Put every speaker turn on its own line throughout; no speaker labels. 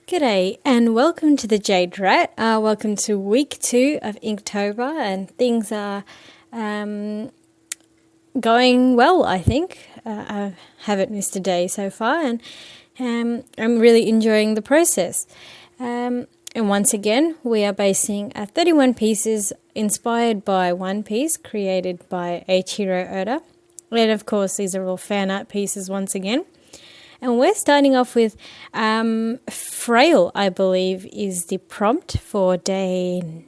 G'day and welcome to the TheJadeRat. Welcome to week 2 of Inktober, and things are going well, I think. I haven't missed a day so far, and I'm really enjoying the process. And once again, we are basing 31 pieces inspired by one piece created by Eiichiro Oda. And of course, these are all fan art pieces once again. And we're starting off with Frail, I believe, is the prompt for day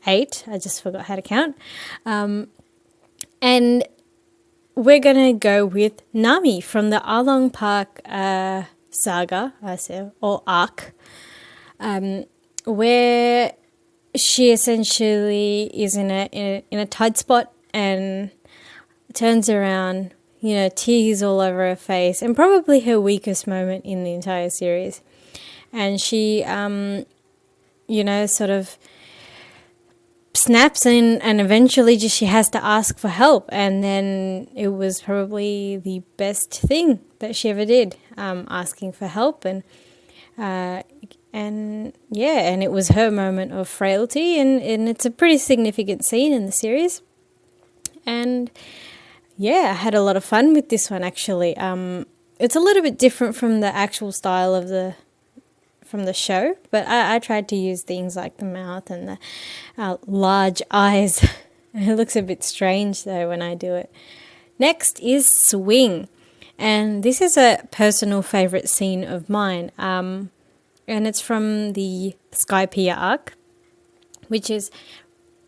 8. I just forgot how to count. And we're going to go with Nami from the Along Park saga, or arc, where she essentially is in a tight spot and turns around, tears all over her face, and probably her weakest moment in the entire series. And she, sort of snaps and eventually she has to ask for help. And then it was probably the best thing that she ever did, asking for help. And it was her moment of frailty, and it's a pretty significant scene in the series. And yeah, I had a lot of fun with this one, actually. It's a little bit different from the actual style from the show, but I tried to use things like the mouth and the large eyes. It looks a bit strange, though, when I do it. Next is Swing, and this is a personal favourite scene of mine, and it's from the Skypiea arc, which is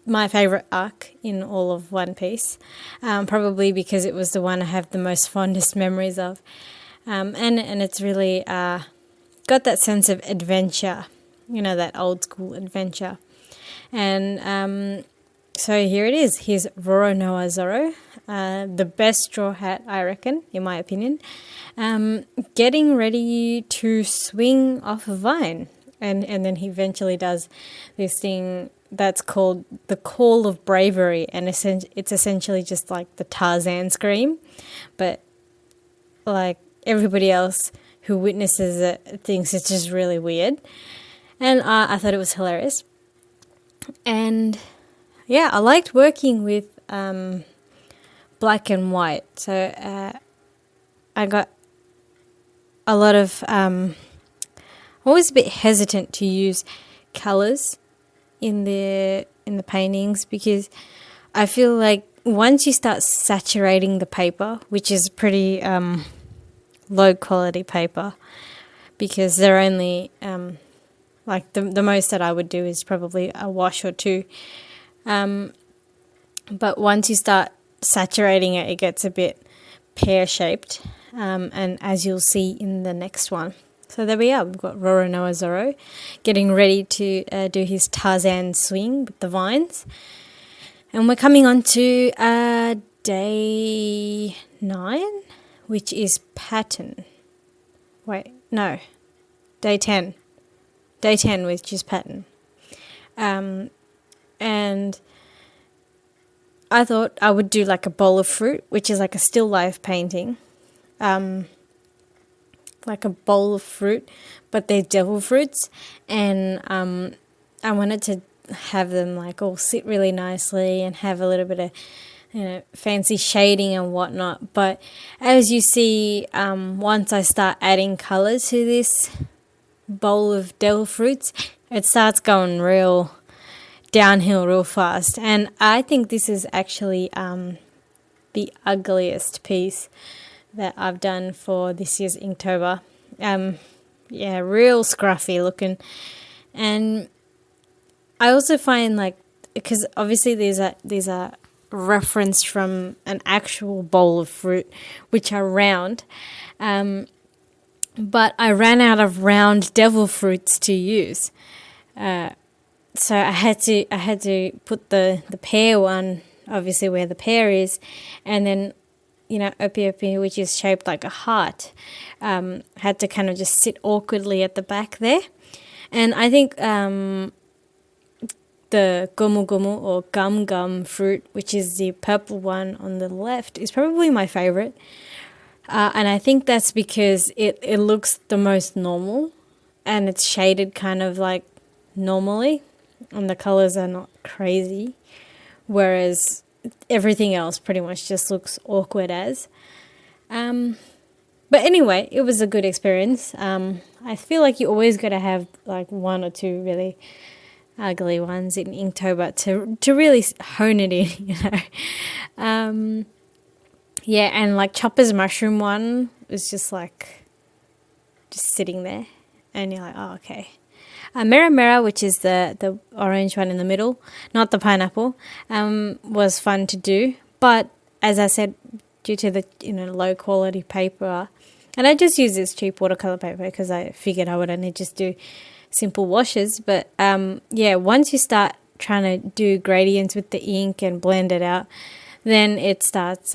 my favourite arc in all of One Piece, probably because it was the one I have the most fondest memories of, and it's really got that sense of adventure, that old school adventure. And so here it is. Here's Roronoa Zoro, the best Straw Hat, I reckon, in my opinion, getting ready to swing off a vine, and then he eventually does this thing that's called the Call of Bravery, and it's essentially just like the Tarzan scream, but like everybody else who witnesses it thinks it's just really weird. And I thought it was hilarious. And yeah, I liked working with black and white, so I got a lot of I'm always a bit hesitant to use colours in the paintings, because I feel like once you start saturating the paper, which is pretty low quality paper, because they're only like the most that I would do is probably a wash or two, but once you start saturating it, it gets a bit pear-shaped, and as you'll see in the next one. So there we are, we've got Roronoa Zoro getting ready to do his Tarzan swing with the vines. And we're coming on to day 9, which is Pattern. Day 10. Day 10, which is Pattern. And I thought I would do like a bowl of fruit, which is like a still life painting. Like a bowl of fruit, but they're devil fruits, and I wanted to have them like all sit really nicely and have a little bit of fancy shading and whatnot. But as you see, once I start adding colours to this bowl of devil fruits, it starts going real downhill real fast, and I think this is actually the ugliest piece that I've done for this year's Inktober. Real scruffy looking. And I also find, like, because obviously these are referenced from an actual bowl of fruit, which are round, but I ran out of round devil fruits to use, so I had to put the pear one obviously where the pear is, and then Opi, which is shaped like a heart, had to kind of just sit awkwardly at the back there. And I think the gomu gomu or gum gum fruit, which is the purple one on the left, is probably my favourite. And I think that's because it looks the most normal and it's shaded kind of like normally, and the colors are not crazy, whereas everything else pretty much just looks awkward as. But anyway, it was a good experience. I feel like you always got to have like one or two really ugly ones in Inktober to really hone it in, you know. Yeah, and like Chopper's mushroom one was just sitting there, and you're like, oh, okay. Mera Mera, which is the orange one in the middle, not the pineapple, was fun to do. But as I said, due to the low quality paper, and I just use this cheap watercolor paper because I figured I would only just do simple washes. But yeah, once you start trying to do gradients with the ink and blend it out, then it starts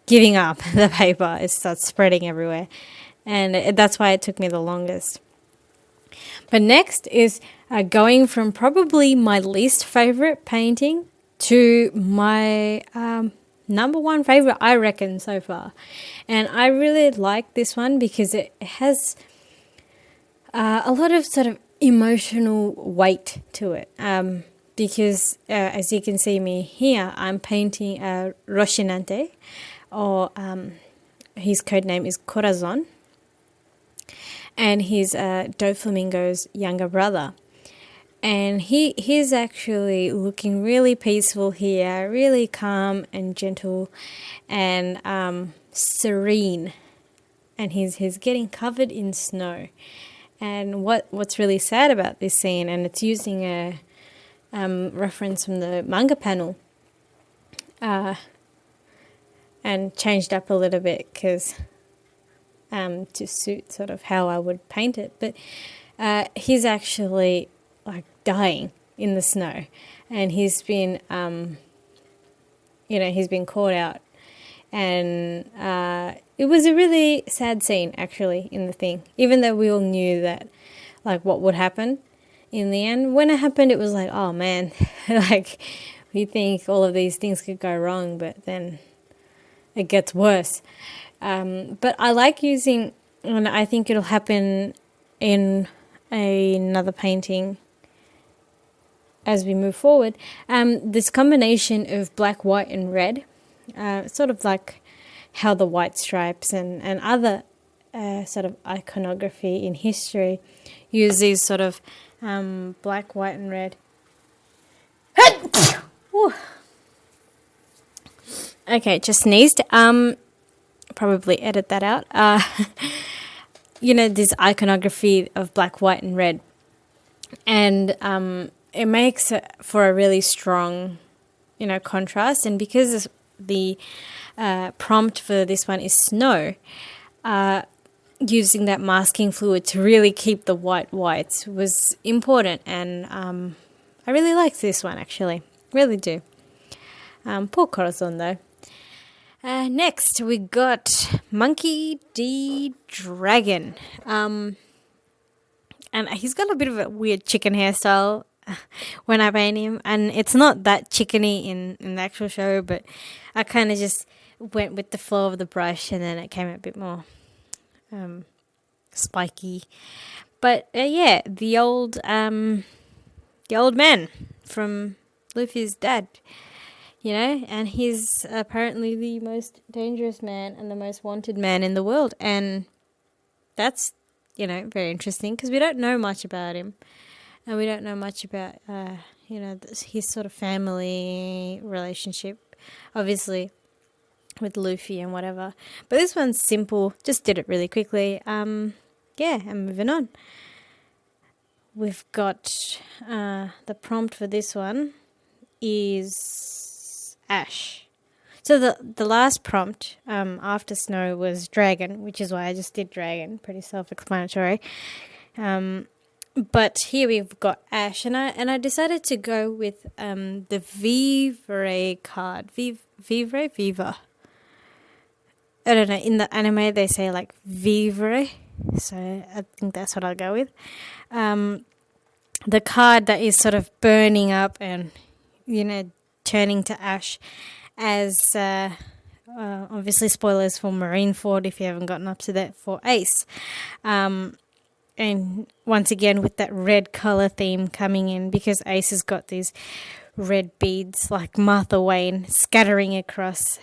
giving up the paper. It starts spreading everywhere. And that's why it took me the longest. But next is going from probably my least favorite painting to my number one favorite, I reckon, so far. And I really like this one because it has a lot of sort of emotional weight to it. Because as you can see me here, I'm painting Roshinante, or his code name is Corazon. And he's Doflamingo's younger brother. And he's actually looking really peaceful here, really calm and gentle and serene. And he's getting covered in snow. And what's really sad about this scene, and it's using a reference from the manga panel, and changed up a little bit because to suit sort of how I would paint it. But he's actually like dying in the snow, and he's been he's been caught out, and it was a really sad scene actually in the thing, even though we all knew that like what would happen in the end. When it happened, it was like, oh man, like we think all of these things could go wrong, but then it gets worse. But I like using, and I think it'll happen in another painting as we move forward, this combination of black, white and red, sort of like how the white stripes and other sort of iconography in history use these sort of black, white and red. Okay, just sneezed. Probably edit that out. This iconography of black, white and red. And it makes it for a really strong, contrast. And because the prompt for this one is snow, using that masking fluid to really keep the whites was important. And I really liked this one, actually. Really do. Poor Corazon, though. Next, we got Monkey D. Dragon. And he's got a bit of a weird chicken hairstyle when I paint him. And it's not that chickeny in the actual show, but I kind of just went with the flow of the brush, and then it came a bit more spiky. But yeah, the old man from Luffy's dad. And he's apparently the most dangerous man and the most wanted man in the world. And that's, very interesting because we don't know much about him. And we don't know much about, his sort of family relationship, obviously, with Luffy and whatever. But this one's simple. Just did it really quickly. And moving on. We've got the prompt for this one is ash. So the last prompt after snow was dragon, which is why I just did dragon. Pretty self-explanatory. But here we've got ash, and I decided to go with the Vivre card. Viva. I don't know. In the anime, they say like Vivre, so I think that's what I'll go with. The card that is sort of burning up and turning to ash as Obviously, spoilers for Marineford if you haven't gotten up to that for Ace. And once again, with that red colour theme coming in, because Ace has got these red beads like Martha Wayne scattering across,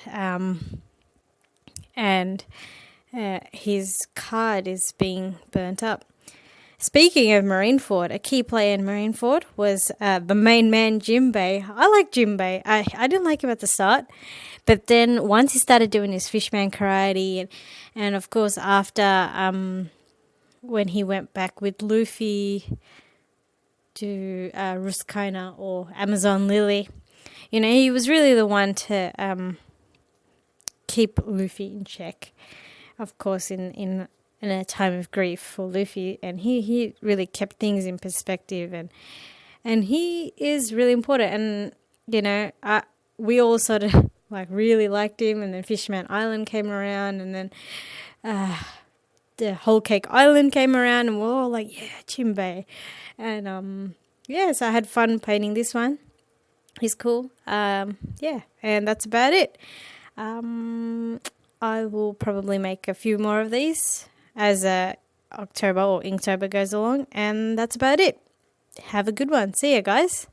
and his card is being burnt up. Speaking of Marineford, a key player in Marineford was the main man, Jimbei. I like Jimbei. I didn't like him at the start, but then once he started doing his fishman karate, and of course after when he went back with Luffy to Ruskona or Amazon Lily, he was really the one to keep Luffy in check. Of course, in a time of grief for Luffy, and he really kept things in perspective, and he is really important. And we all sort of like really liked him, and then Fishman Island came around, and then the Whole Cake Island came around, and we're all like, yeah, Jimbei. And so I had fun painting this one. He's cool. And that's about it. I will probably make a few more of these as October or Inktober goes along, and that's about it. Have a good one. See ya, guys.